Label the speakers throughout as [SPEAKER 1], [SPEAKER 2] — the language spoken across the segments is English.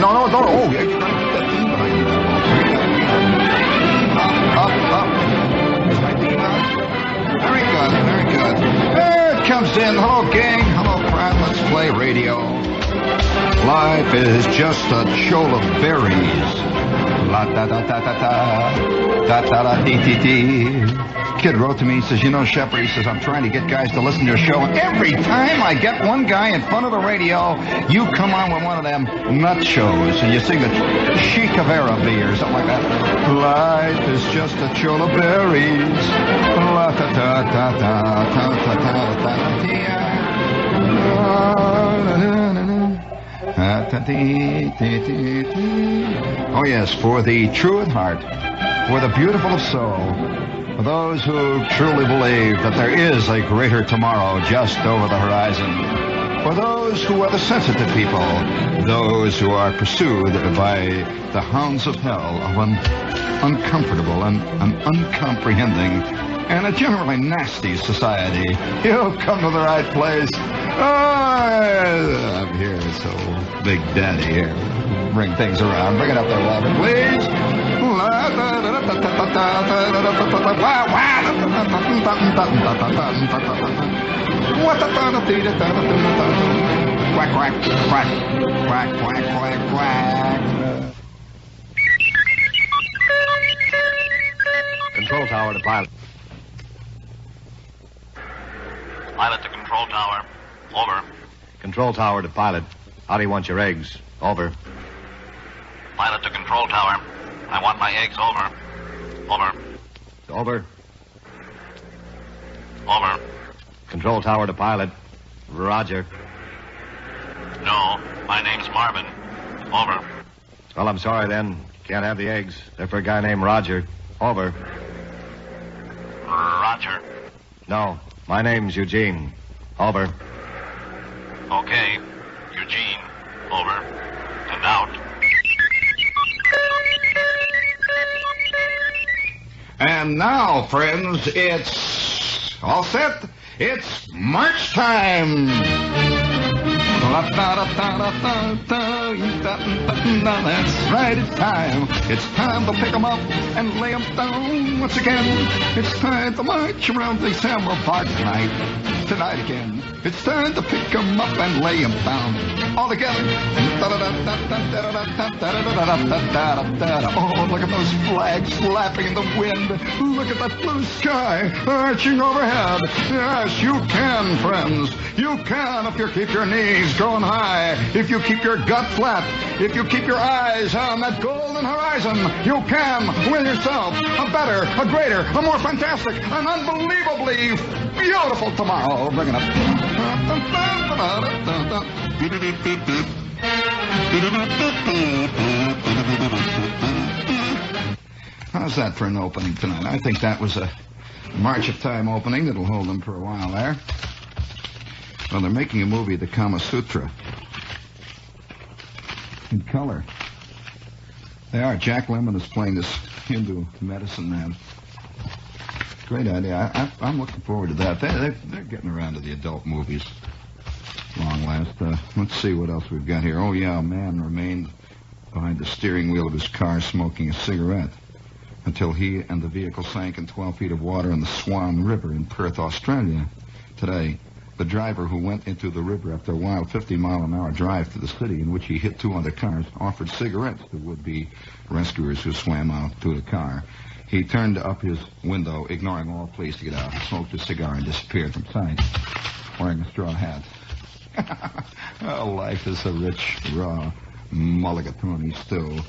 [SPEAKER 1] No. Oh, yeah, you're going to put that theme behind you. Up. Is my theme out? Very good. There it comes in. Hello, gang. Hello, crowd. Let's play radio. Life is just a shoal of berries. La da da da da da da da dee dee dee. Kid wrote to me, he says, you know, Shep, he says, I'm trying to get guys to listen to your show, and every time I get one guy in front of the radio, you come on with one of them nut shows, and you sing the Chic of Araby or something like that. Life is just a shoal of berries. La da da da da da da da da. Oh, yes, for the true at heart, for the beautiful of soul, for those who truly believe that there is a greater tomorrow just over the horizon, for those who are the sensitive people, those who are pursued by the hounds of hell of an uncomfortable and an uncomprehending and a generally nasty society, you've come to the right place. I'm here, so Big Daddy here. Bring things around. Bring it up there, Robert, please. Quack, quack, quack, quack, quack, quack, quack.
[SPEAKER 2] Control tower to pilot.
[SPEAKER 3] Pilot to control tower. Over.
[SPEAKER 2] Control tower to pilot. How do you want your eggs? Over.
[SPEAKER 3] Pilot to control tower. I want my eggs over. Over.
[SPEAKER 2] Over.
[SPEAKER 3] Over.
[SPEAKER 2] Control tower to pilot. Roger.
[SPEAKER 3] No, my name's Marvin. Over.
[SPEAKER 2] Well, I'm sorry then. Can't have the eggs. They're for a guy named Roger. Over.
[SPEAKER 3] Roger.
[SPEAKER 2] No, my name's Eugene. Over.
[SPEAKER 3] Okay. Eugene. Over. And out.
[SPEAKER 1] And now, friends, it's all set. It's march time. That's right, it's time. It's time to pick 'em up and lay 'em down once again. It's time to march around the December park tonight again. It's time to pick 'em up and lay 'em down all together. Oh, look at those flags flapping in the wind. Look at that blue sky arching overhead. Yes, you can, friends. You can if you keep your knees going high, if you keep your gut flat, if you keep your eyes on that golden horizon. You can win yourself a better, a greater, a more fantastic, an unbelievably beautiful tomorrow. Bring it up. How's that for an opening tonight? I think that was a March of Time opening that'll hold them for a while there. Well, they're making a movie, The Kama Sutra, in color. They are. Jack Lemmon is playing this Hindu medicine man. Great idea. I'm looking forward to that. They're getting around to the adult movies. Long last. Let's see what else we've got here. Oh, yeah, a man remained behind the steering wheel of his car smoking a cigarette until he and the vehicle sank in 12 feet of water in the Swan River in Perth, Australia. Today, the driver who went into the river after a wild 50-mile-an-hour drive to the city in which he hit two other cars offered cigarettes to would-be rescuers who swam out to the car. He turned up his window, ignoring all pleas to get out, smoked a cigar, and disappeared from sight, wearing a straw hat. Oh, life is a rich, raw mulligatawny stew.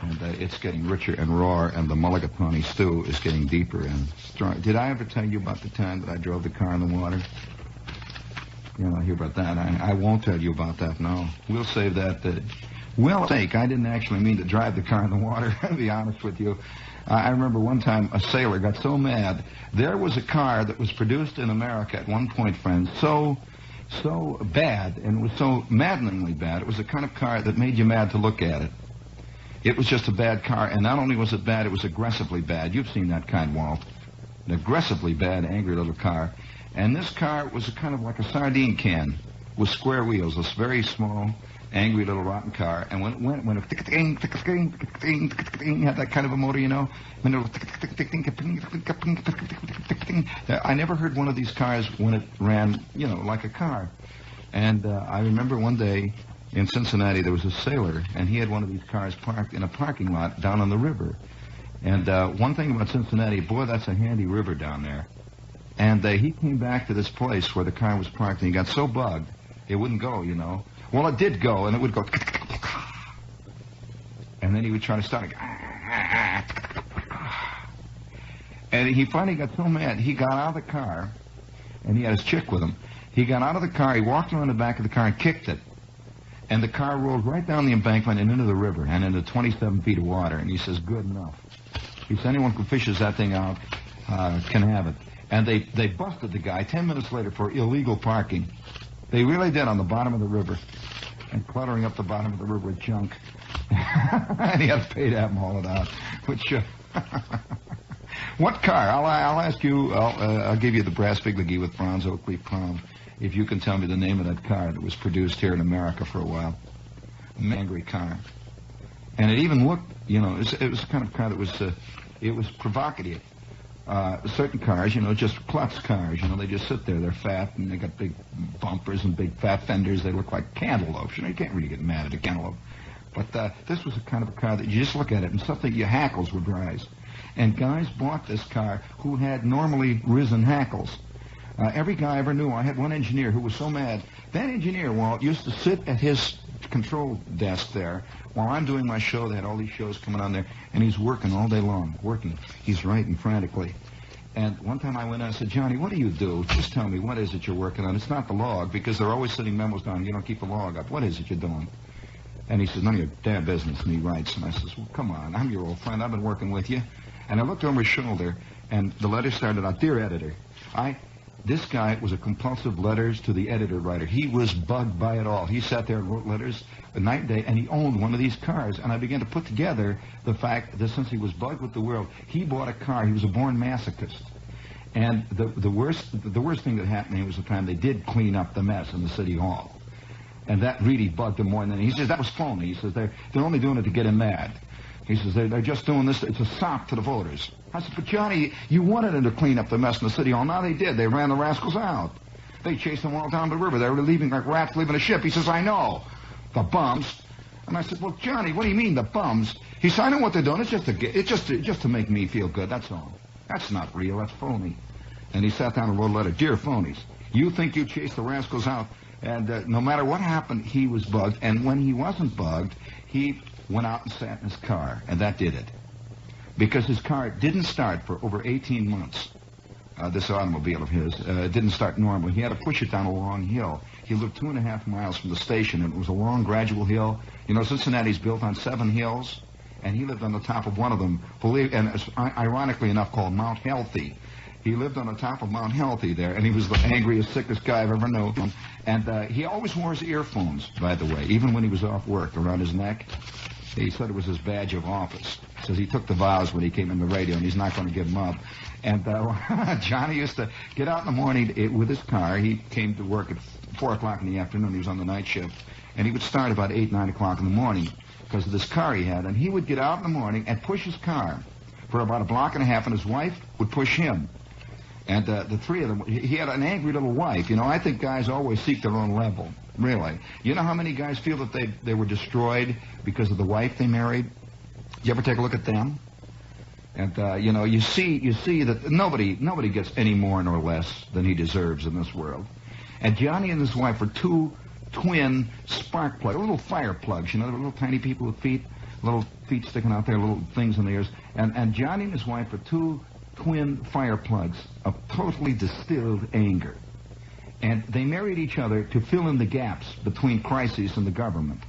[SPEAKER 1] And it's getting richer and rawer, and the mulligatawny stew is getting deeper and strong. Did I ever tell you about the time that I drove the car in the water? Yeah, I'll hear about that. I won't tell you about that, no. We'll save that. Well, I didn't actually mean to drive the car in the water, to be honest with you. I remember one time a sailor got so mad. There was a car that was produced in America at one point, friends, so bad, and it was so maddeningly bad. It was the kind of car that made you mad to look at it. It was just a bad car, and not only was it bad, it was aggressively bad. You've seen that kind, Walt. An aggressively bad, angry little car. And this car was kind of like a sardine can with square wheels, this very small, angry little rotten car, and when it had that kind of a motor, you know, I never heard one of these cars when it ran, you know, like a car. And I remember one day in Cincinnati there was a sailor, and he had one of these cars parked in a parking lot down on the river. And one thing about Cincinnati, boy, that's a handy river down there. And he came back to this place where the car was parked, and he got so bugged it wouldn't go, you know. Well, it did go, and it would go. And then he would try to start it. And he finally got so mad, he got out of the car, and he had his chick with him. He got out of the car, he walked around the back of the car and kicked it. And the car rolled right down the embankment and into the river and into 27 feet of water. And he says, good enough. He says, anyone who fishes that thing out can have it. And they busted the guy 10 minutes later for illegal parking. They really did, on the bottom of the river, and cluttering up the bottom of the river with junk. And he had to pay to have them haul it out. Which, what car? I'll ask you. I'll give you the brass figurine with bronze oak leaf crown if you can tell me the name of that car that was produced here in America for a while. An angry car, and it even looked, you know, it was the kind of car that was it was provocative. Certain cars, you know, just klutz cars, you know, they just sit there. They're fat, and they got big bumpers and big fat fenders. They look like cantaloupes. You know, you can't really get mad at a cantaloupe. But this was a kind of a car that you just look at it, and something your hackles would rise. And guys bought this car who had normally risen hackles. Every guy I ever knew, I had one engineer who was so mad. That engineer, Walt, used to sit at his control desk there while I'm doing my show. They had all these shows coming on there, and he's working all day long, working. He's writing frantically. And one time I went in and I said, Johnny, what do you do? Just tell me, what is it you're working on? It's not the log, because they're always sending memos down. You don't keep the log up. What is it you're doing? And he says, none of your damn business. And he writes. And I says, well, come on. I'm your old friend. I've been working with you. And I looked over his shoulder, and the letter started out, Dear Editor, this guy was a compulsive letters to the editor writer. He was bugged by it all. He sat there and wrote letters night and day, and he owned one of these cars. And I began to put together the fact that since he was bugged with the world, he bought a car. He was a born masochist. And the worst thing that happened to him was the time they did clean up the mess in the city hall. And that really bugged him more than he says, that was phony. He says, they're only doing it to get him mad. He says, they're just doing this. It's a sop to the voters. I said, but Johnny, you wanted them to clean up the mess in the city hall. Now they did. They ran the rascals out. They chased them all down the river. They were leaving like rats leaving a ship. He says, I know. The bums. And I said, well, Johnny, what do you mean, the bums? He said, I know what they're doing. It's just to make me feel good. That's all. That's not real. That's phony. And he sat down and wrote a letter. Dear phonies, you think you chased the rascals out, and no matter what happened, he was bugged. And when he wasn't bugged, he went out and sat in his car, and that did it. Because his car didn't start for over 18 months. This automobile of his didn't start normally. He had to push it down a long hill. He lived 2.5 miles from the station, and it was a long, gradual hill. You know, Cincinnati's built on 7 hills, and he lived on the top of one of them, and ironically enough called Mount Healthy. He lived on the top of Mount Healthy there, and he was the angriest, sickest guy I've ever known. And he always wore his earphones, by the way, even when he was off work, around his neck. He said it was his badge of office. Says he took the vows when he came in the radio, and he's not going to give them up. And Johnny used to get out in the morning with his car. He came to work at 4 o'clock in the afternoon. He was on the night shift. And he would start about 8, 9 o'clock in the morning because of this car he had. And he would get out in the morning and push his car for about 1.5 blocks, and his wife would push him. And the three of them, he had an angry little wife. You know, I think guys always seek their own level, really. You know how many guys feel that they were destroyed because of the wife they married? You ever take a look at them? And, you know, you see that nobody gets any more nor less than he deserves in this world. And Johnny and his wife were 2 twin spark plugs, little fire plugs, you know, little tiny people with feet, little feet sticking out there, little things in the ears. And Johnny and his wife were 2 twin fire plugs of totally distilled anger. And they married each other to fill in the gaps between crises and the government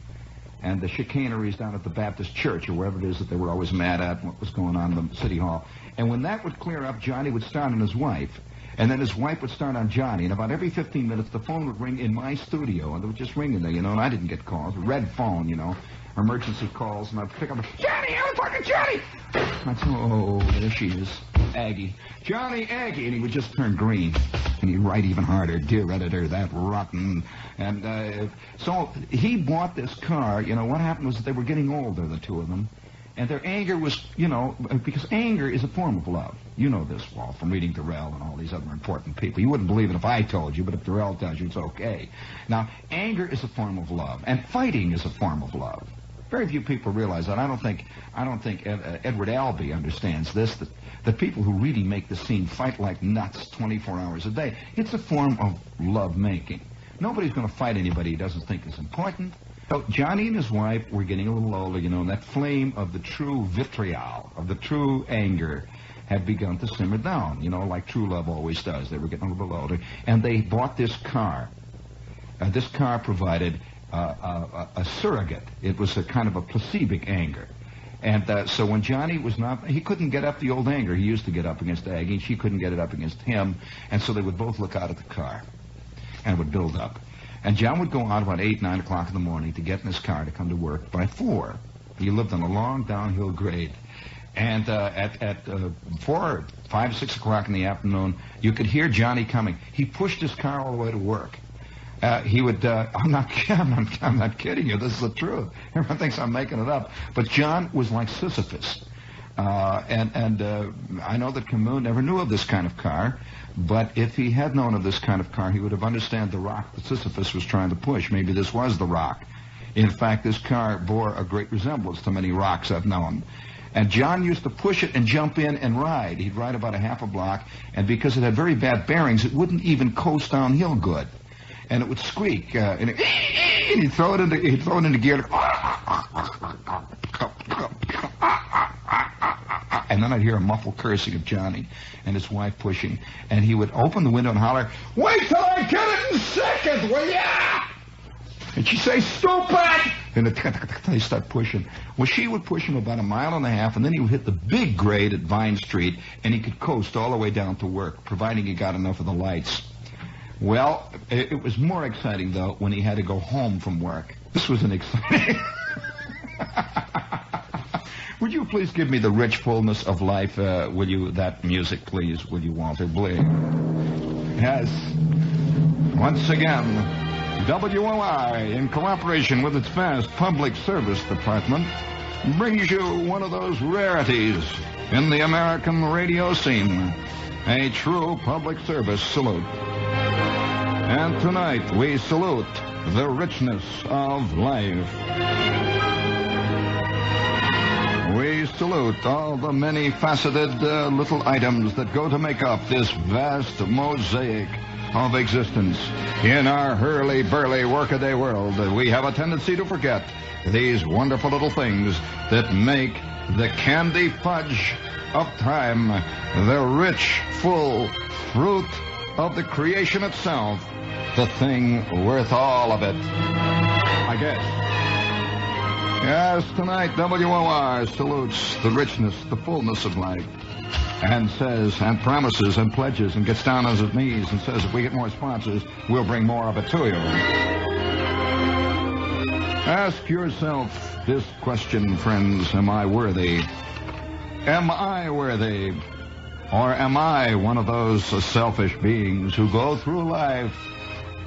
[SPEAKER 1] and the chicaneries down at the Baptist church or wherever it is that they were always mad at what was going on in the city hall. And when that would clear up, Johnny would start on his wife, and then his wife would start on Johnny. And about every 15 minutes, the phone would ring in my studio, and it would just ring in there, you know, and I didn't get calls. A red phone, you know, emergency calls, and I'd pick up, Johnny, I'm fucking Johnny! I'd say, oh, there she is. Aggie. Johnny Aggie. And he would just turn green. And he'd write even harder. Dear editor, that rotten. And so he bought this car. You know, what happened was that they were getting older, the two of them. And their anger was, you know, because anger is a form of love. You know this, Walt, from reading Durrell and all these other important people. You wouldn't believe it if I told you, but if Durrell tells you, it's okay. Now, anger is a form of love, and fighting is a form of love. Very few people realize that. I don't think Edward Albee understands this, that people who really make the scene fight like nuts 24 hours a day. It's a form of love-making. Nobody's going to fight anybody he doesn't think is important. So Johnny and his wife were getting a little older, you know, and that flame of the true vitriol, of the true anger, had begun to simmer down, you know, like true love always does. They were getting a little older, and they bought this car. This car provided a surrogate. It was a kind of a placebic anger. And so when Johnny was not, he couldn't get up the old anger. He used to get up against Aggie, and she couldn't get it up against him, and so they would both look out at the car, and it would build up. And John would go out about 8, 9 o'clock in the morning to get in his car to come to work by 4. He lived on a long downhill grade. And at 4, 5, 6 o'clock in the afternoon, you could hear Johnny coming. He pushed his car all the way to work. He would, I'm not kidding you, this is the truth. Everyone thinks I'm making it up. But John was like Sisyphus. I know that Camus never knew of this kind of car, but if he had known of this kind of car, he would have understood the rock that Sisyphus was trying to push. Maybe this was the rock. In fact, this car bore a great resemblance to many rocks I've known. And John used to push it and jump in and ride. He'd ride about a half a block, and because it had very bad bearings, it wouldn't even coast downhill good. And it would squeak, and he'd throw it into gear. And then I'd hear a muffled cursing of Johnny and his wife pushing, and he would open the window and holler, "Wait till I get it in second, will ya?" And she'd say, "Stupid!" And they start pushing. Well, she would push him about 1.5 miles, and then he would hit the big grade at Vine Street, and he could coast all the way down to work, providing he got enough of the lights. Well, it was more exciting, though, when he had to go home from work. This was an exciting... Would you please give me the rich fullness of life, will you, that music, please, will you, Walter? Please. Yes. Once again... WOI, in cooperation with its vast public service department, brings you one of those rarities in the American radio scene, a true public service salute. And tonight we salute the richness of life. We salute all the many-faceted little items that go to make up this vast mosaic of existence. In our hurly-burly workaday world, we have a tendency to forget these wonderful little things that make the candy fudge of time, the rich, full fruit of the creation itself, the thing worth all of it, I guess. Yes, tonight WOR salutes the richness, the fullness of life, and says, and promises, and pledges, and gets down on his knees and says, if we get more sponsors, we'll bring more of it to you. Ask yourself this question, friends, am I worthy? Am I worthy? Or am I one of those selfish beings who go through life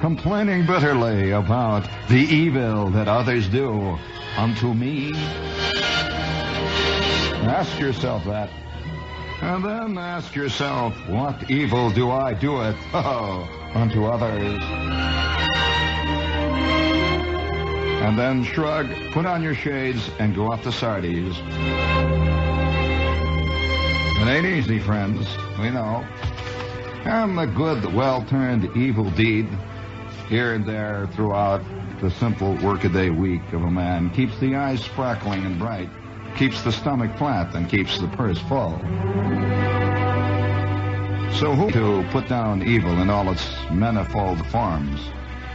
[SPEAKER 1] complaining bitterly about the evil that others do unto me? Ask yourself that. And then ask yourself, what evil do I do it unto others? And then shrug, put on your shades, and go off to Sardi's. It ain't easy, friends, we know. And the good, well-turned evil deed here and there throughout the simple workaday week of a man keeps the eyes sparkling and bright, keeps the stomach flat, and keeps the purse full. So who to put down evil in all its manifold forms?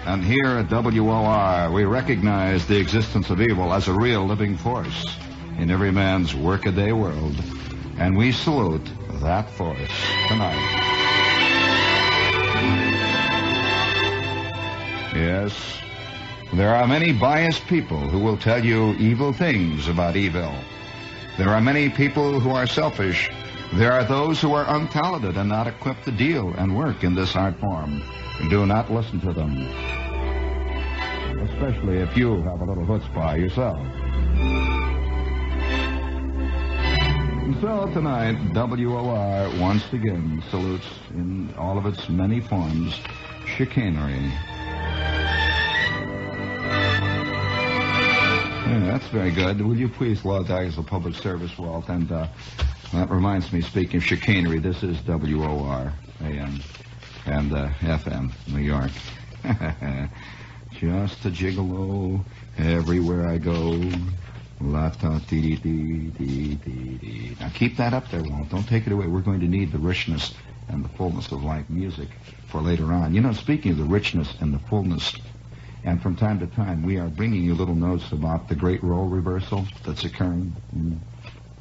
[SPEAKER 1] And here at WOR, we recognize the existence of evil as a real living force in every man's workaday world. And we salute that force tonight. Yes, there are many biased people who will tell you evil things about evil. There are many people who are selfish There are those who are untalented and not equipped to deal and work in this art form. Do not listen to them, especially if you have a little chutzpah yourself. And so tonight, WOR once again salutes in all of its many forms chicanery. Yeah, that's very good. Will you please log that as a public service, Walt? And that reminds me, speaking of chicanery, this is WOR AM and FM, New York. Just a gigolo everywhere I go. La-ta-dee-dee-dee-dee-dee. Now keep that up there, Walt. Don't take it away. We're going to need the richness and the fullness of live music for later on. You know, speaking of the richness and the fullness, and from time to time, we are bringing you little notes about the great role reversal that's occurring in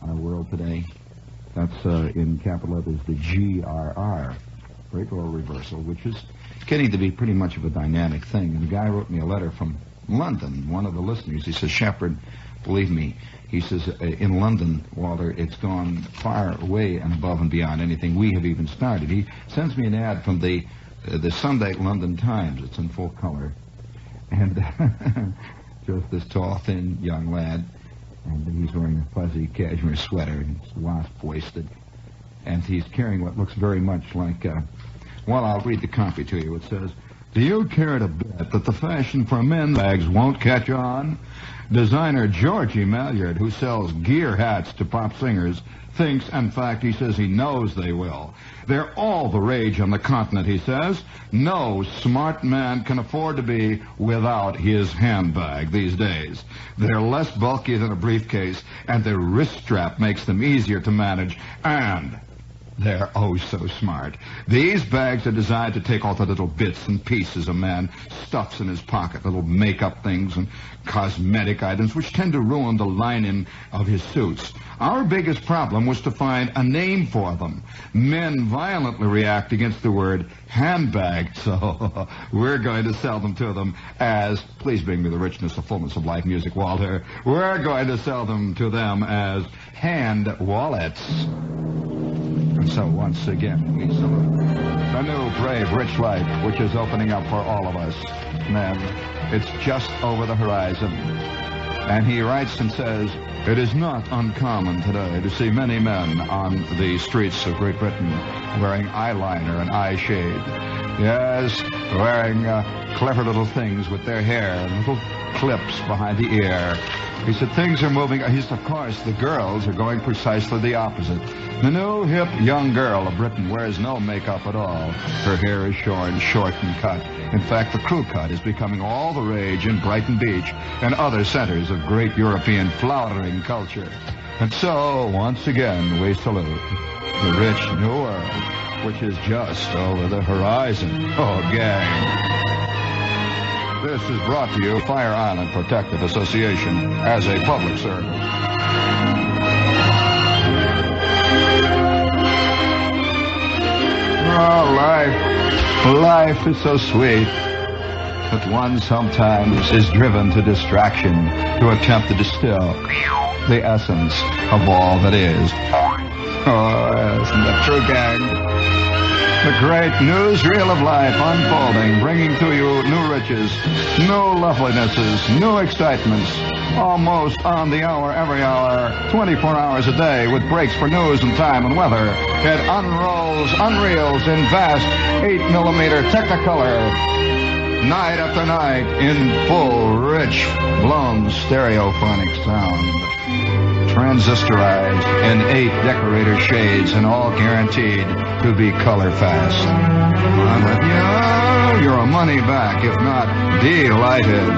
[SPEAKER 1] our world today. That's in capital letters, the GRR, great role reversal, which is getting to be pretty much of a dynamic thing. And the guy wrote me a letter from London, one of the listeners. He says, Shepard, believe me, he says, in London, Walter, it's gone far away and above and beyond anything we have even started. He sends me an ad from the Sunday London Times. It's in full color. And just this tall, thin young lad. And he's wearing a fuzzy cashmere sweater. And he's wasp-waisted. And he's carrying what looks very much like... well, I'll read the copy to you. It says, do you care to bet that the fashion for men's bags won't catch on? Designer Georgie Maillard, who sells gear hats to pop singers, thinks, in fact, he says he knows they will. They're all the rage on the continent, he says. No smart man can afford to be without his handbag these days. They're less bulky than a briefcase, and their wrist strap makes them easier to manage, and they're oh so smart. These bags are designed to take all the little bits and pieces a man stuffs in his pocket, little makeup things and cosmetic items which tend to ruin the lining of his suits. Our biggest problem was to find a name for them. Men violently react against the word handbag, so we're going to sell them to them as, please bring me the richness, the fullness of life music, Walter. We're going to sell them to them as hand wallets. And so once again, we salute the new brave, rich life, which is opening up for all of us. Men, it's just over the horizon. And he writes and says, it is not uncommon today to see many men on the streets of Great Britain wearing eyeliner and eye shade. Yes, wearing clever little things with their hair, little clips behind the ear. He said things are moving. He said, of course, the girls are going precisely the opposite. The new hip young girl of Britain wears no makeup at all. Her hair is shorn, short and cut. In fact, the crew cut is becoming all the rage in Brighton Beach and other centers of great European flowering culture. And so, once again, we salute the rich new world, which is just over the horizon. Oh, gang. This is brought to you Fire Island Protective Association as a public service. Oh, life is so sweet that one sometimes is driven to distraction to attempt to distill the essence of all that is. Oh, isn't that true, gang? The great newsreel of life unfolding, bringing to you new riches, new lovelinesses, new excitements, almost on the hour, every hour, 24 hours a day, with breaks for news and time and weather. It unrolls, unreels in vast 8mm Technicolor, night after night, in full, rich, blown stereophonic sound. Transistorized in 8 decorator shades and all guaranteed to be color fast. I'm with you. You're a money back, if not delighted.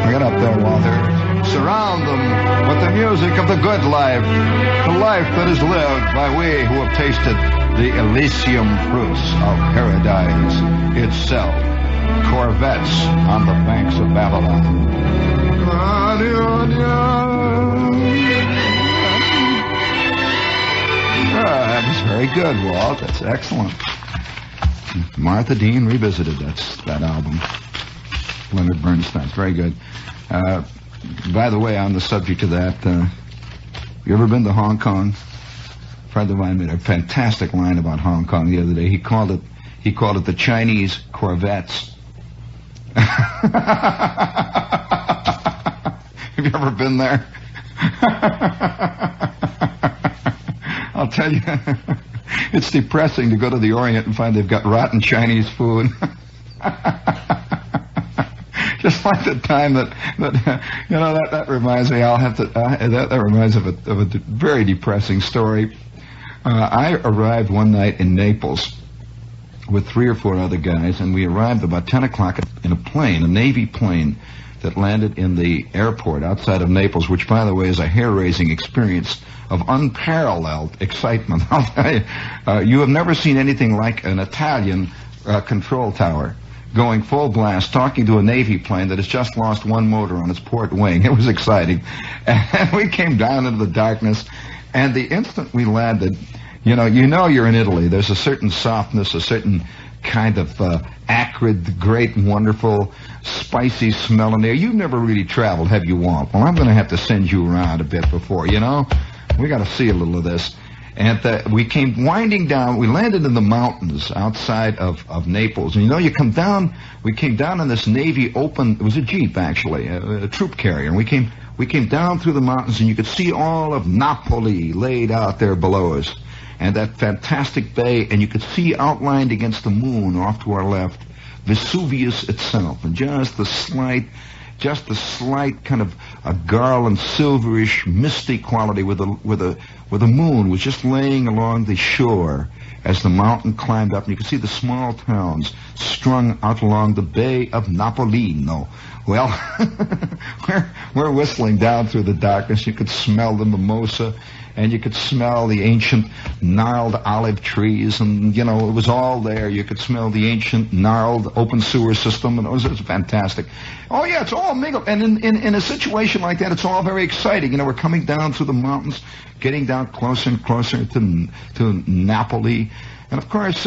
[SPEAKER 1] Get up there, Walter. Surround them with the music of the good life, the life that is lived by we who have tasted the Elysium fruits of paradise itself. Corvettes on the banks of Babylon. That was very good, Walt. That's excellent. Martha Dean Revisited. That's that album. Leonard Bernstein. Very good. By the way, on the subject of that, you ever been to Hong Kong? friend of mine made a fantastic line about Hong Kong the other day. He called it the Chinese Corvettes. Have you ever been there? I'll tell you, it's depressing to go to the Orient and find they've got rotten Chinese food. Just like the time that reminds me. I'll have to. That reminds of a very depressing story. I arrived one night in Naples with 3 or 4 other guys, and we arrived about 10 o'clock in a plane, a Navy plane, that landed in the airport outside of Naples, which, by the way, is a hair-raising experience of unparalleled excitement. I'll tell you, you have never seen anything like an Italian control tower going full blast, talking to a Navy plane that has just lost one motor on its port wing. It was exciting. And we came down into the darkness, and the instant we landed, you know you're in Italy. There's a certain softness, a certain kind of acrid, great, wonderful, spicy smell in there. You've never really traveled, have you, Walt? Well, I'm going to have to send you around a bit before, we got to see a little of this. And we came winding down. We landed in the mountains outside of Naples. And we came down in this Navy open, it was a Jeep actually, a troop carrier. And we came down through the mountains, and you could see all of Napoli laid out there below us. And that fantastic bay, and you could see outlined against the moon off to our left, Vesuvius itself, and just the slight kind of a garland, silverish, misty quality where the moon was just laying along the shore as the mountain climbed up, and you could see the small towns strung out along the Bay of Napolino. Well, we're whistling down through the darkness. You could smell the mimosa, and you could smell the ancient gnarled olive trees, and it was all there. You could smell the ancient gnarled open sewer system, and it was fantastic. Oh yeah, it's all mingled, and in a situation like that, it's all very exciting. We're coming down through the mountains, getting down closer and closer to Napoli, and of course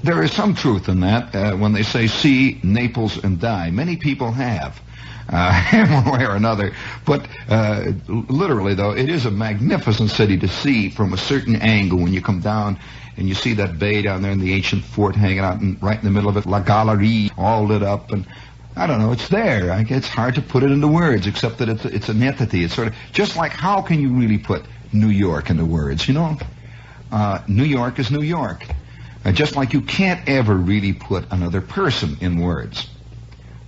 [SPEAKER 1] there is some truth in that when they say see Naples and die. Many people have. In one way or another. But literally, though, it is a magnificent city to see from a certain angle when you come down and you see that bay down there and the ancient fort hanging out right in the middle of it, La Galleria, all lit up. And I don't know, it's there. It's hard to put it into words, except that it's an entity. It's sort of just like, how can you really put New York into words, New York is New York. Just like you can't ever really put another person in words.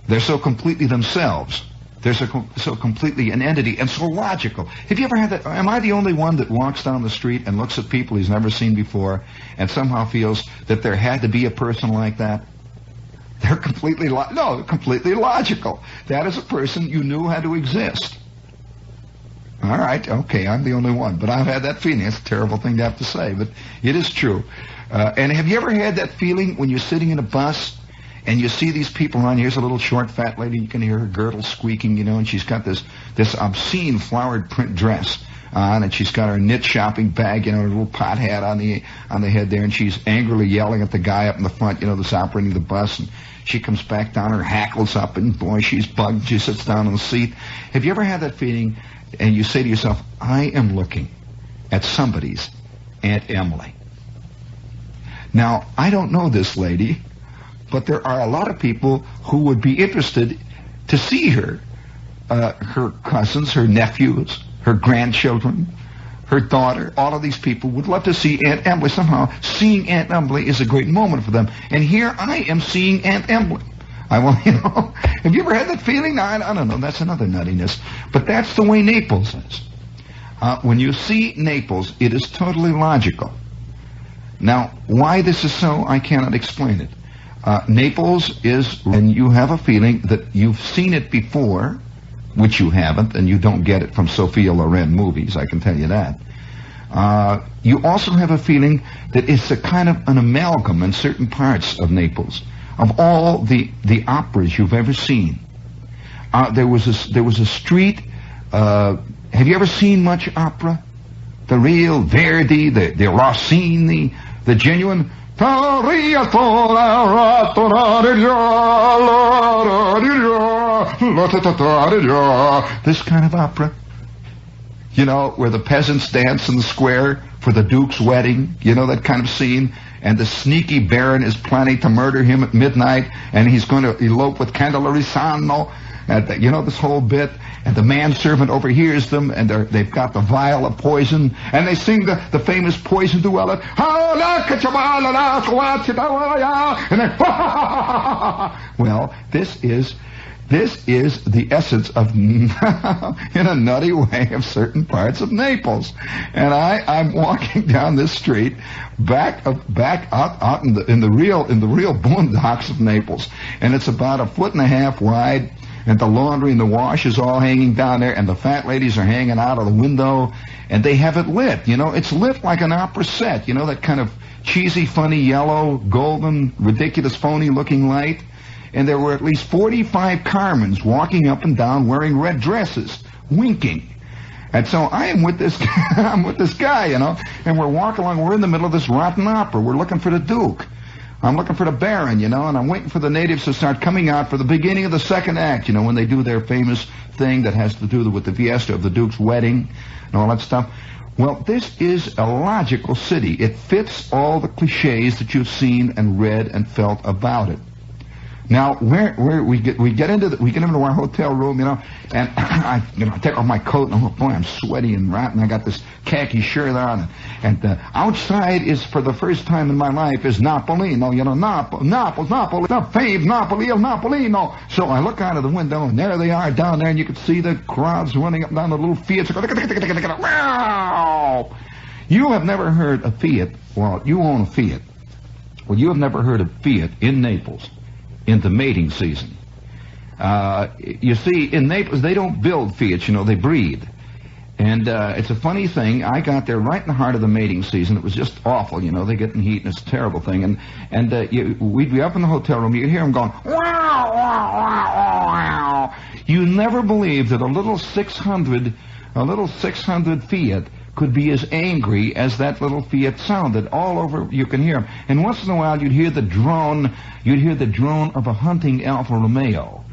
[SPEAKER 1] They're so completely themselves. They're so completely an entity and so logical. Have you ever had that? Am I the only one that walks down the street and looks at people he's never seen before and somehow feels that there had to be a person like that? They're completely logical. That is a person you knew had to exist. All right, okay, I'm the only one. But I've had that feeling. It's a terrible thing to have to say, but it is true. And have you ever had that feeling when you're sitting in a bus and you see these people on? Here's a little short, fat lady. You can hear her girdle squeaking, and she's got this obscene flowered print dress on, and she's got her knit shopping bag, her little pot hat on the head there, and she's angrily yelling at the guy up in the front, that's operating the bus. And she comes back down, her hackles up, and boy, she's bugged. She sits down on the seat. Have you ever had that feeling, and you say to yourself, I am looking at somebody's Aunt Emily? Now, I don't know this lady, but there are a lot of people who would be interested to see her. Her cousins, her nephews, her grandchildren, her daughter, all of these people would love to see Aunt Emily. Somehow, seeing Aunt Emily is a great moment for them. And here I am seeing Aunt Emily. Have you ever had that feeling? No, I don't know. That's another nuttiness. But that's the way Naples is. When you see Naples, it is totally logical. Now, why this is so, I cannot explain it. Naples is, and you have a feeling that you've seen it before, which you haven't, and you don't get it from Sophia Loren movies, I can tell you that. You also have a feeling that it's a kind of an amalgam in certain parts of Naples of all the operas you've ever seen. There was a street. Have you ever seen much opera? The real Verdi, the Rossini, the genuine. This kind of opera, where the peasants dance in the square for the Duke's wedding. You know that kind of scene? And the sneaky Baron is planning to murder him at midnight, and he's going to elope with Candelarisano. You know this whole bit? And the manservant overhears them, and they've got the vial of poison, and they sing the famous poison duet. And then, well, this is the essence of, in a nutty way, of certain parts of Naples. And I'm walking down this street, back out in the real boondocks of Naples, and it's about 1.5 feet wide. And the laundry and the wash is all hanging down there, and the fat ladies are hanging out of the window, and they have it lit. You know, it's lit like an opera set. You know, that kind of cheesy, funny, yellow, golden, ridiculous, phony-looking light. And there were at least 45 Carmens walking up and down wearing red dresses, winking. And so I am with this guy, you know, and we're walking along. We're in the middle of this rotten opera. We're looking for the Duke. I'm looking for the Baron, you know, and I'm waiting for the natives to start coming out for the beginning of the second act, you know, when they do their famous thing that has to do with the fiesta of the Duke's wedding and all that stuff. Well, this is a logical city. It fits all the cliches that you've seen and read and felt about it. Now, we get into our hotel room, you know, and I take off my coat, and boy, I'm sweaty and rotten. I got this khaki shirt on, and outside is, for the first time in my life, is Napolino, you know, Napoli, the fave Napoli el Napolino. So I look out of the window, and there they are down there, and you can see the crowds running up and down the little Fiats. You have never heard of Fiat. Well, you own a Fiat. Well, you have never heard of Fiat in Naples in the mating season. You see, in Naples, they don't build Fiats, you know, they breed. And it's a funny thing. I got there right in the heart of the mating season. It was just awful, you know. They get in heat, and it's a terrible thing. And we'd be up in the hotel room. You'd hear them going, wow, wow, wow, wow. You never believe that a little 600 Fiat could be as angry as that little Fiat sounded. All over, you can hear them. And once in a while, you'd hear the drone of a hunting Alfa Romeo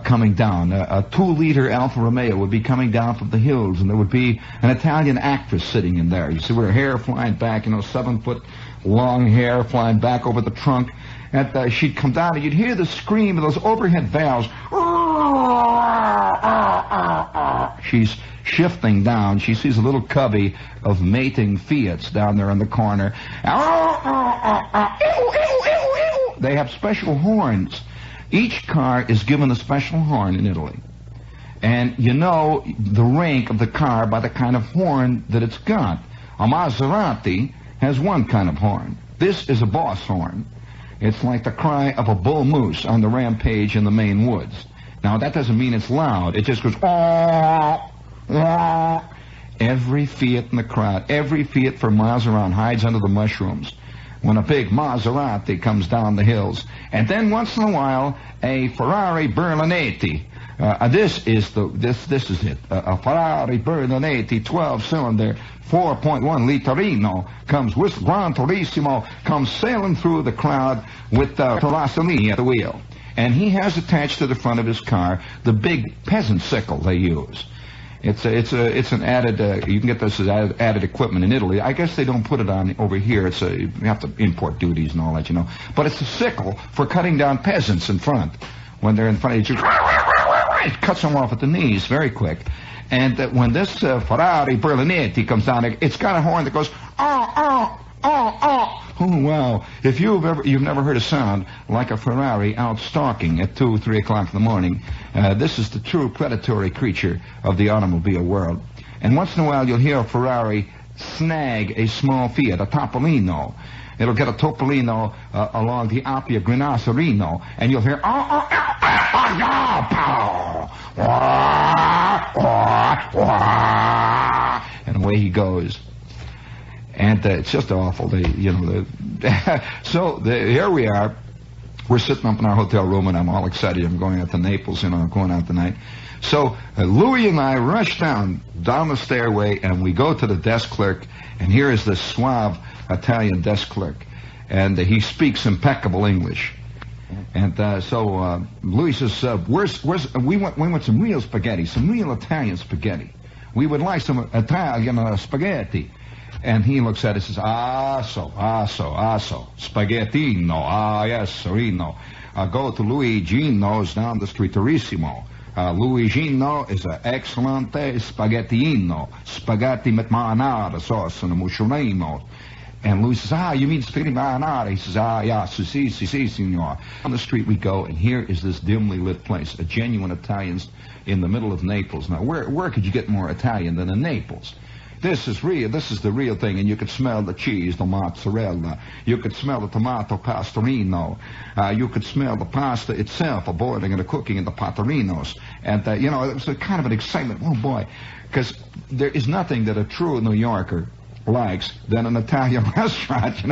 [SPEAKER 1] coming down. A 2-liter Alfa Romeo would be coming down from the hills, and there would be an Italian actress sitting in there. You see her hair flying back, you know, 7-foot long hair flying back over the trunk. And she'd come down, and you'd hear the scream of those overhead valves. She's shifting down. She sees a little covey of mating Fiats down there in the corner. They have special horns. Each car is given a special horn in Italy. And you know the rank of the car by the kind of horn that it's got. A Maserati has one kind of horn. This is a boss horn. It's like the cry of a bull moose on the rampage in the Maine woods. Now, that doesn't mean it's loud. It just goes, oh. Every Fiat in the crowd, every Fiat for miles around hides under the mushrooms when a big Maserati comes down the hills. And then once in a while, a Ferrari Berlinetti. This is it. A Ferrari Berlinetti 12-cylinder 4.1 literino comes with Gran Turismo, comes sailing through the crowd with Rossellini at the wheel. And he has attached to the front of his car the big peasant sickle they use. It's an added. You can get this as added equipment in Italy. I guess they don't put it on over here. You have to import duties and all that, you know. But it's a sickle for cutting down peasants in front when they're in front of you. It cuts them off at the knees very quick. And when this Ferrari Berlinetti comes down, it's got a horn that goes oh. Oh, wow. If you've never heard a sound like a Ferrari out stalking at 2 or 3 o'clock in the morning, this is the true predatory creature of the automobile world. And once in a while, you'll hear a Ferrari snag a small Fiat, a Topolino. It'll get a Topolino along the Appia Granacerino, and you'll hear, and away he goes. And it's just awful. Here we are. We're sitting up in our hotel room, and I'm all excited. I'm going out to Naples, I'm going out tonight. So Louis and I rush down the stairway, and we go to the desk clerk, and here is this suave Italian desk clerk, and he speaks impeccable English. And so Louis says, we want some real spaghetti, some real Italian spaghetti. We would like some Italian spaghetti. And he looks at it and says, asso, spaghettino, yes, Rino. Go to Luigino's down the street, Turissimo. Luigino is an excellent spaghettino. Spaghetti with marinara sauce and a mussolino. And Louis says, you mean spaghetti marinara? He says, yeah, si, signor. On the street we go, and here is this dimly lit place, a genuine Italian's in the middle of Naples. Now, where could you get more Italian than in Naples? This is real. This is the real thing, and you could smell the cheese, the mozzarella. You could smell the tomato pastorino. You could smell the pasta itself, boiling and cooking in the patorinos. And it was a kind of an excitement. Oh boy, because there is nothing that a true New Yorker likes than an Italian restaurant.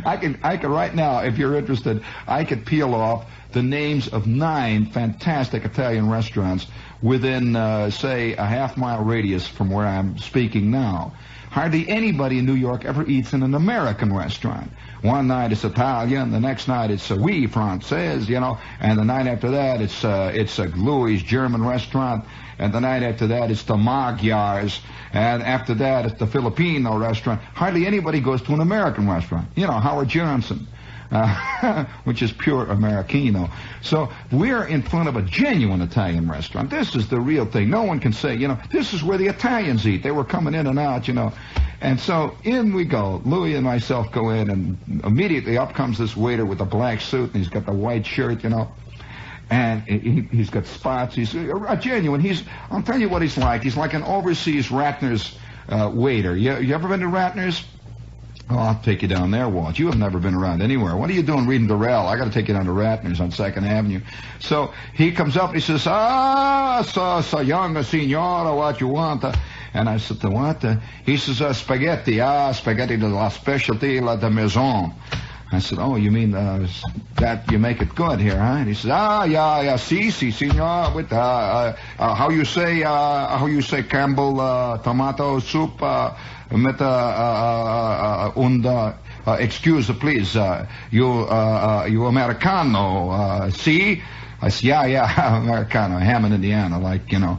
[SPEAKER 1] I could right now, if you're interested, I could peel off the names of 9 fantastic Italian restaurants within, say, a half-mile radius from where I'm speaking now. Hardly anybody in New York ever eats in an American restaurant. One night it's Italian, the next night it's oui française, and the night after that it's a Louis German restaurant, and the night after that it's the Magyars, and after that it's the Filipino restaurant. Hardly anybody goes to an American restaurant. Howard Johnson. Which is pure Americano. So we're in front of a genuine Italian restaurant. This is the real thing. No one can say, this is where the Italians eat. They were coming in and out, And so in we go. Louis and myself go in, and immediately up comes this waiter with the black suit, and he's got the white shirt, And he's got spots. He's a genuine. I'll tell you what he's like. He's like an overseas Ratner's waiter. You ever been to Ratner's? Oh, I'll take you down there, Walt. You have never been around anywhere. What are you doing reading Durrell? I got to take you down to Ratner's on 2nd Avenue. So he comes up and he says, so young signora, what you want? And I said, what? He says, spaghetti. Spaghetti de la specialty la de maison. I said, oh, you mean that you make it good here, huh? And he says, yeah, si, signor. With how you say Campbell tomato soup with excuse please, you Americano, si? I said, yeah, Americano, Hammond, Indiana, American.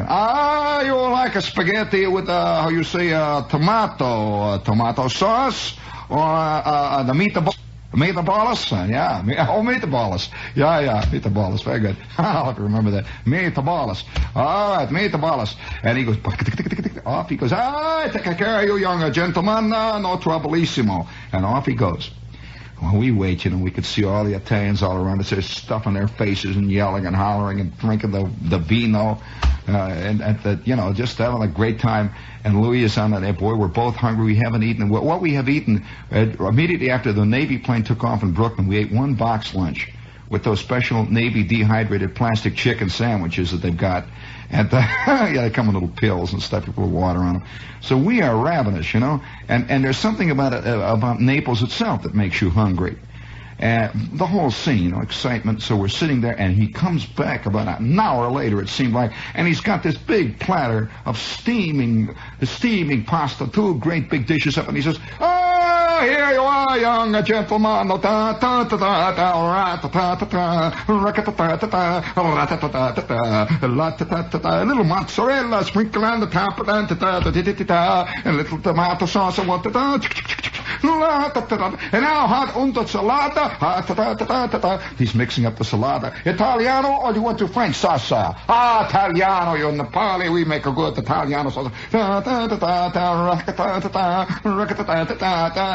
[SPEAKER 1] You like a spaghetti with how you say tomato sauce? Or the meatballs? Yeah. Meatballs. Yeah, meatballs. Very good. I'll have to remember that. Meatballs. All right, meatballs. And he goes, off he goes, take care of you, young gentleman. No troublissimo. And off he goes. Well, we wait, we could see all the Italians all around us. They're stuffing their faces and yelling and hollering and drinking the vino, and just having a great time. And Louis is on that. Boy, we're both hungry. We haven't eaten. What we have eaten, immediately after the Navy plane took off in Brooklyn, we ate one box lunch with those special Navy dehydrated plastic chicken sandwiches that they've got. And they come in little pills and stuff, you put water on them. So we are ravenous, and there's something about Naples itself that makes you hungry. The whole scene, excitement. So we're sitting there, and he comes back about an hour later, it seemed like, and he's got this big platter of steaming pasta, 2 great big dishes up, and he says, here you are, young gentleman. Little mozzarella sprinkled on the top of that, and little tomato sauce and what, and now hot under salata. He's mixing up the salata. Italiano, or do you want to French salsa? Italiano, you're Nepali. We make a good Italiano salsa.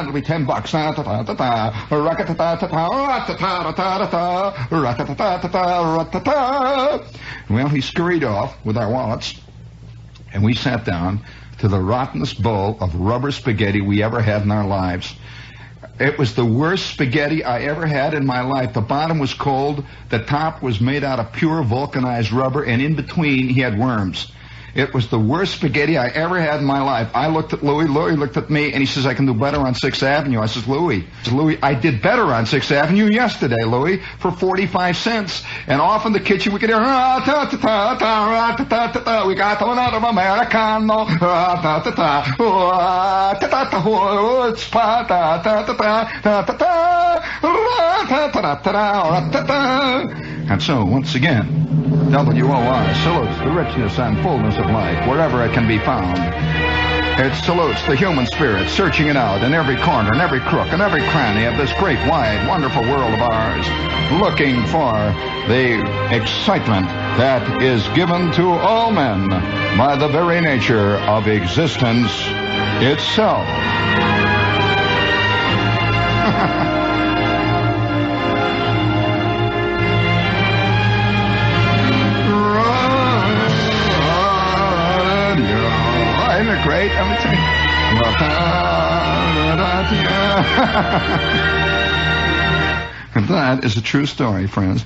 [SPEAKER 1] It'll be $10. Well, he scurried off with our wallets, and we sat down to the rottenest bowl of rubber spaghetti we ever had in our lives. It was the worst spaghetti I ever had in my life. The bottom was cold, the top was made out of pure vulcanized rubber, and in between he had worms. It was the worst spaghetti I ever had in my life. I looked at Louis looked at me, and he says, I can do better on 6th Avenue. I says, Louis, I did better on 6th Avenue yesterday, Louis, for 45 cents. And off in the kitchen we could hear, we got one out of Americano, and so, once again, WOR salutes the richness and fullness of life wherever it can be found. It salutes the human spirit, searching it out in every corner, in every crook, in every cranny of this great, wide, wonderful world of ours, looking for the excitement that is given to all men by the very nature of existence itself. Isn't it great? I'm going to say. That is a true story, friends.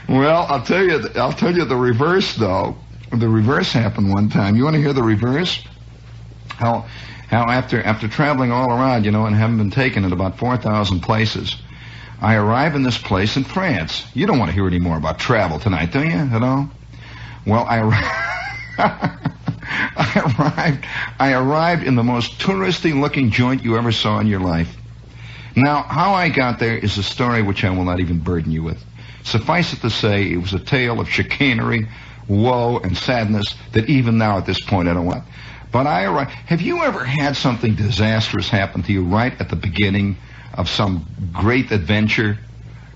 [SPEAKER 1] Well, I'll tell you the reverse, though. The reverse happened one time. You want to hear the reverse? How after traveling all around, and having been taken at about 4,000 places, I arrive in this place in France. You don't want to hear any more about travel tonight, do you? At all? Well, I arrived in the most touristy-looking joint you ever saw in your life. Now, how I got there is a story which I will not even burden you with. Suffice it to say, it was a tale of chicanery, woe, and sadness that even now at this point I don't want. But I arrived. Have you ever had something disastrous happen to you right at the beginning of some great adventure?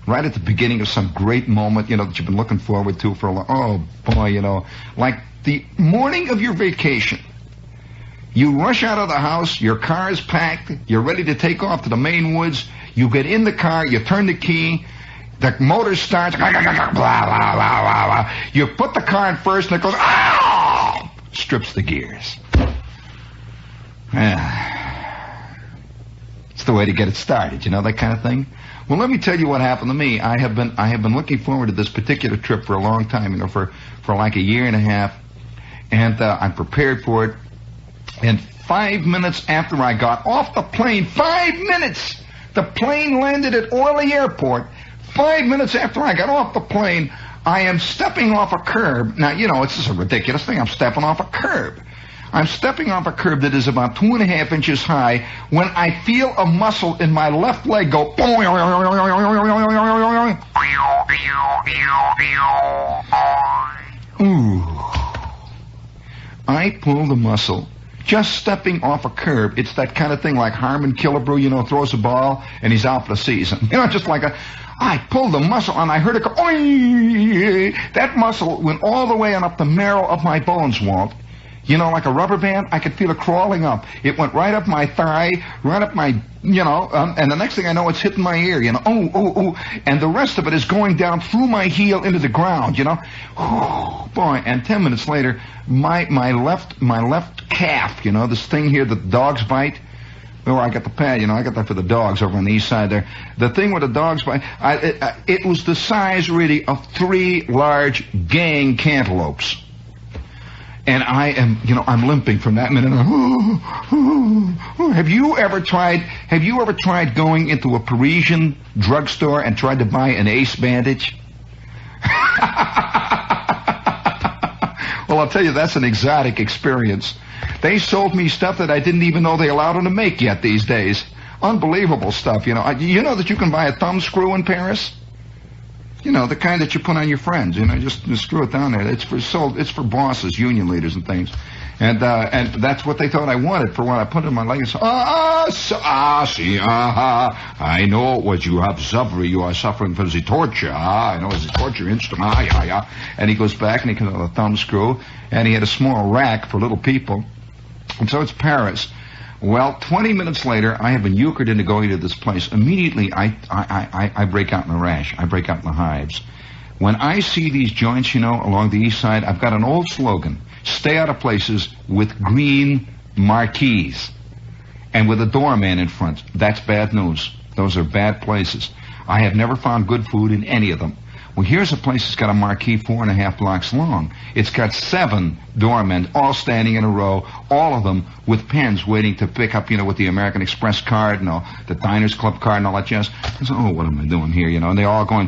[SPEAKER 1] Right at the beginning of some great moment, that you've been looking forward to for a long... Oh, boy, like the morning of your vacation. You rush out of the house, your car is packed, you're ready to take off to the Maine woods, you get in the car, you turn the key, the motor starts, blah, blah, blah, blah, blah, blah. You put the car in first and it goes, ah! Strips the gears. It's the way to get it started, that kind of thing. Well, let me tell you what happened to me. I have been looking forward to this particular trip for a long time, for like a year and a half, and I'm prepared for it. And 5 minutes after I got off the plane, 5 minutes, the plane landed at Orly Airport. 5 minutes after I got off the plane, I am stepping off a curb. Now, it's just a ridiculous thing. I'm stepping off a curb. I'm stepping off a curb that is about 2.5 inches high when I feel a muscle in my left leg go... Ooh. I pull the muscle just stepping off a curb. It's that kind of thing like Harmon Killebrew, throws a ball and he's out for the season. Just like I pulled the muscle and I heard it go... Oy! That muscle went all the way on up the marrow of my bones, Walt. Like a rubber band, I could feel it crawling up. It went right up my thigh, right up my, and the next thing I know, it's hitting my ear, oh, and the rest of it is going down through my heel into the ground, Oh, boy, and 10 minutes later, my left calf, this thing here that dogs bite, oh, I got the pad, I got that for the dogs over on the east side there. The thing with the dogs bite, it was the size, really, of 3 large gang cantaloupes. And I am, I'm limping from that minute. Have you ever tried going into a Parisian drugstore and tried to buy an ace bandage? Well, I'll tell you, that's an exotic experience. They sold me stuff that I didn't even know they allowed them to make yet these days. Unbelievable stuff, You know that you can buy a thumb screw in Paris? The kind that you put on your friends, just screw it down there. It's for bosses, union leaders and things. And that's what they thought I wanted for what I put in my leg. I know what you have suffered. You are suffering from the torture. I know it's a torture instrument. And he goes back and he comes with a thumb screw, and he had a small rack for little people. And so it's Paris. Well, 20 minutes later, I have been euchred into going to this place. Immediately, I break out in a rash. I break out in the hives. When I see these joints, along the east side, I've got an old slogan: stay out of places with green marquees and with a doorman in front. That's bad news. Those are bad places. I have never found good food in any of them. Well, here's a place that's got a marquee 4.5 blocks long. It's got 7 doormen all standing in a row, all of them with pens waiting to pick up, with the American Express card and the Diners Club card and all that jazz. I said, oh, what am I doing here, And they all going,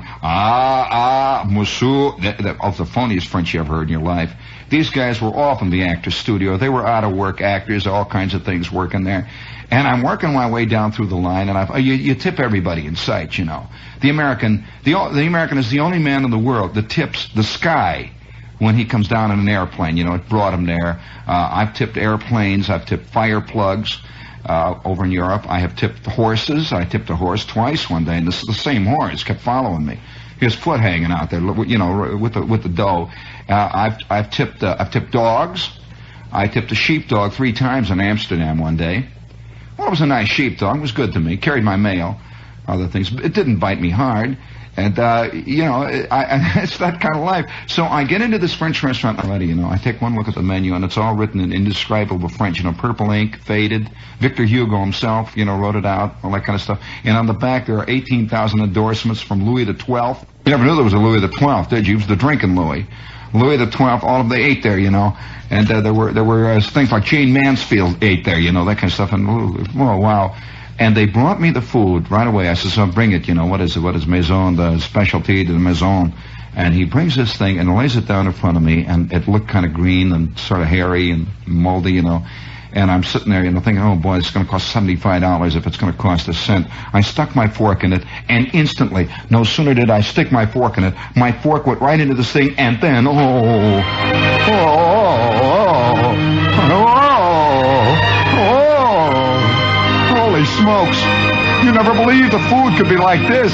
[SPEAKER 1] monsieur. Of the funniest French you ever heard in your life. These guys were all from the actor's studio. They were out-of-work actors, all kinds of things working there. And I'm working my way down through the line, and you tip everybody in sight, you know. The American is the only man in the world that tips the sky when he comes down in an airplane. You know, it brought him there. I've tipped airplanes. I've tipped fire plugs over in Europe. I have tipped horses. I tipped a horse twice one day, and this is the same horse. Kept following me. His foot hanging out there, you know, with the dough. I've tipped dogs. I tipped a sheepdog 3 times in Amsterdam one day. Well, it was a nice sheepdog. It was good to me. Carried my mail, other things. It didn't bite me hard. And, you know, it's that kind of life. So I get into this French restaurant already, you know. I take one look at the menu, and it's all written in indescribable French, you know, purple ink, faded. Victor Hugo himself, you know, wrote it out, all that kind of stuff. And on the back, there are 18,000 endorsements from Louis XII. You never knew there was a Louis XII, did you? He was the drinking Louis. Louis XII, all of they ate there, you know. And there were things like Jane Mansfield ate there, you know, that kind of stuff. And, oh, wow. And they brought me the food right away. I said, so bring it, you know, what is it? What is maison, the specialty de maison? And he brings this thing and lays it down in front of me, and it looked kind of green and sort of hairy and moldy, you know. And I'm sitting there, you know, thinking, oh, boy, it's going to cost $75 if it's going to cost a cent. I stuck my fork in it, and instantly, no sooner did I stick my fork in it, my fork went right into this thing, and then, holy smokes. You never believed the food could be like this.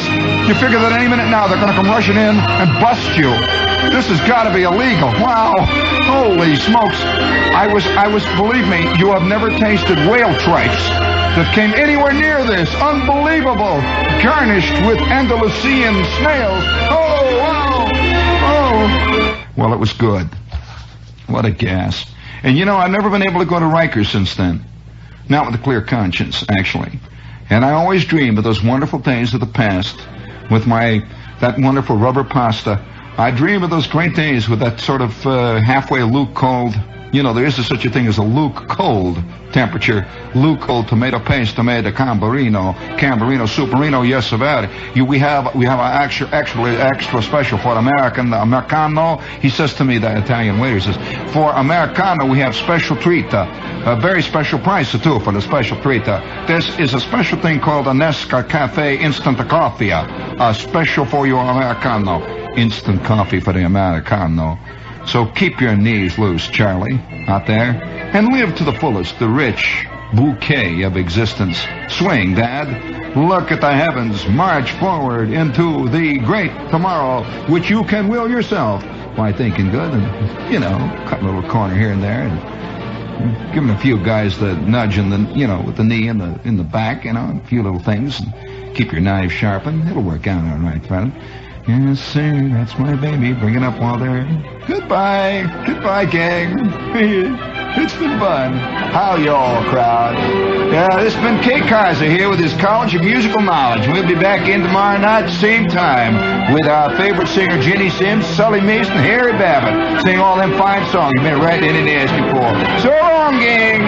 [SPEAKER 1] You figure that any minute now they're going to come rushing in and bust you. This has got to be illegal. Wow. Holy smokes. I was, believe me, you have never tasted whale tripes that came anywhere near this. Unbelievable. Garnished with Andalusian snails. Oh, wow. Oh. Well, it was good. What a gas. And you know, I've never been able to go to Rikers since then. Not with a clear conscience, actually. And I always dream of those wonderful days of the past with that wonderful rubber pasta. I dream of those great days with that sort of halfway luke cold. You know, there is such a thing as a luke cold temperature. Luke cold tomato paste, tomato camberino superino, yes, about it. We have actually extra special for Americano. He says to me, the Italian waiter says, for Americano we have special treat, a very special price too for the special treat. This is a special thing called a Nescafe instant coffee, a special for your Americano. Instant coffee for the Americano. So keep your knees loose, Charlie, out there, and live to the fullest the rich bouquet of existence. Swing, Dad. Look at the heavens. March forward into the great tomorrow, which you can will yourself by thinking good and, you know, cut a little corner here and there and giving a few guys the nudge in the, you know, with the knee in the back, you know, a few little things. And keep your knife sharpened. It'll work out all right, fella. Yes, sir, that's my baby. Bring it up while they're... Goodbye. Goodbye, gang. It's been fun. How y'all, crowd? Yeah, this has been Kate Kaiser here with his College of Musical Knowledge. We'll be back in tomorrow night, same time, with our favorite singer, Jenny Sims, Sully Mason, Harry Babbitt. Sing all them fine songs you've been writing in and asking for. So long, gang.